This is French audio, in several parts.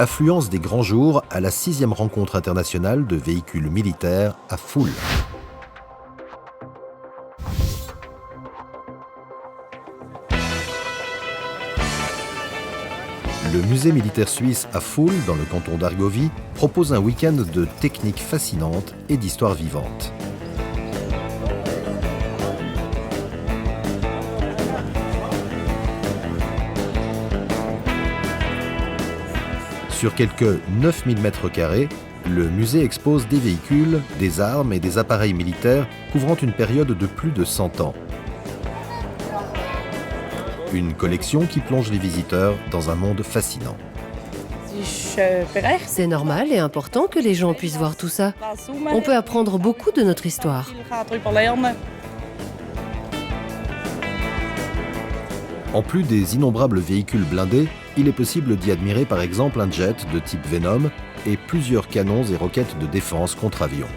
Affluence des grands jours à la 6e rencontre internationale de véhicules militaires à Foule. Le musée militaire suisse à Foule, dans le canton d'Argovie, propose un week-end de techniques fascinantes et d'histoires vivantes. Sur quelques 9000 m², le musée expose des véhicules, des armes et des appareils militaires couvrant une période de plus de 100 ans. Une collection qui plonge les visiteurs dans un monde fascinant. C'est normal et important que les gens puissent voir tout ça. On peut apprendre beaucoup de notre histoire. En plus des innombrables véhicules blindés, il est possible d'y admirer par exemple un jet de type Venom et plusieurs canons et roquettes de défense contre avions.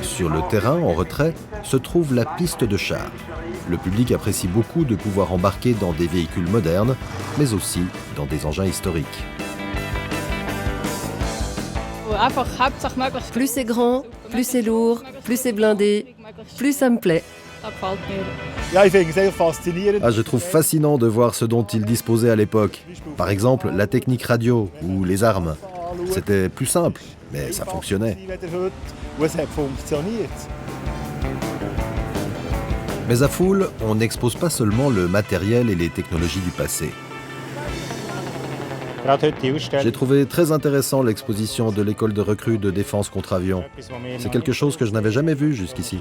Sur le terrain, en retrait, se trouve la piste de char. Le public apprécie beaucoup de pouvoir embarquer dans des véhicules modernes, mais aussi dans des engins historiques. Plus c'est grand, plus c'est lourd, plus c'est blindé, plus ça me plaît. Je trouve fascinant de voir ce dont ils disposaient à l'époque. Par exemple, la technique radio ou les armes. C'était plus simple, mais ça fonctionnait. Mais à Foule, on n'expose pas seulement le matériel et les technologies du passé. J'ai trouvé très intéressant l'exposition de l'école de recrues de défense contre avions. C'est quelque chose que je n'avais jamais vu jusqu'ici.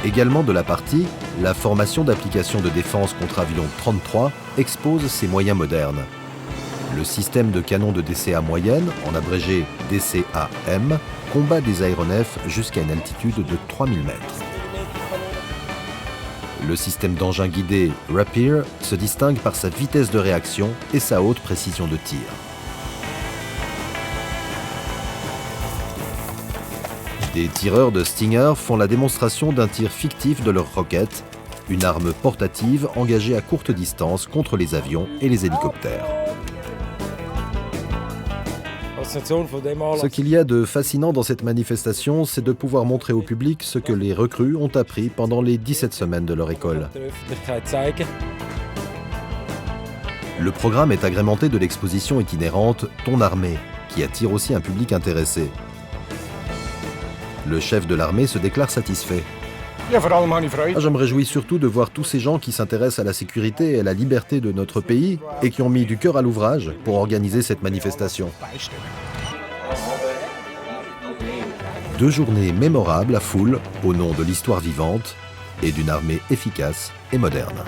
Également de la partie, la formation d'application de défense contre avions 33 expose ses moyens modernes. Le système de canon de DCA moyenne, en abrégé DCAM, combat des aéronefs jusqu'à une altitude de 3000 mètres. Le système d'engin guidé Rapier se distingue par sa vitesse de réaction et sa haute précision de tir. Des tireurs de Stinger font la démonstration d'un tir fictif de leur roquette, une arme portative engagée à courte distance contre les avions et les hélicoptères. Ce qu'il y a de fascinant dans cette manifestation, c'est de pouvoir montrer au public ce que les recrues ont appris pendant les 17 semaines de leur école. Le programme est agrémenté de l'exposition itinérante Ton armée, qui attire aussi un public intéressé. Le chef de l'armée se déclare satisfait. Je me réjouis surtout de voir tous ces gens qui s'intéressent à la sécurité et à la liberté de notre pays et qui ont mis du cœur à l'ouvrage pour organiser cette manifestation. 2 journées mémorables à Foule au nom de l'histoire vivante et d'une armée efficace et moderne.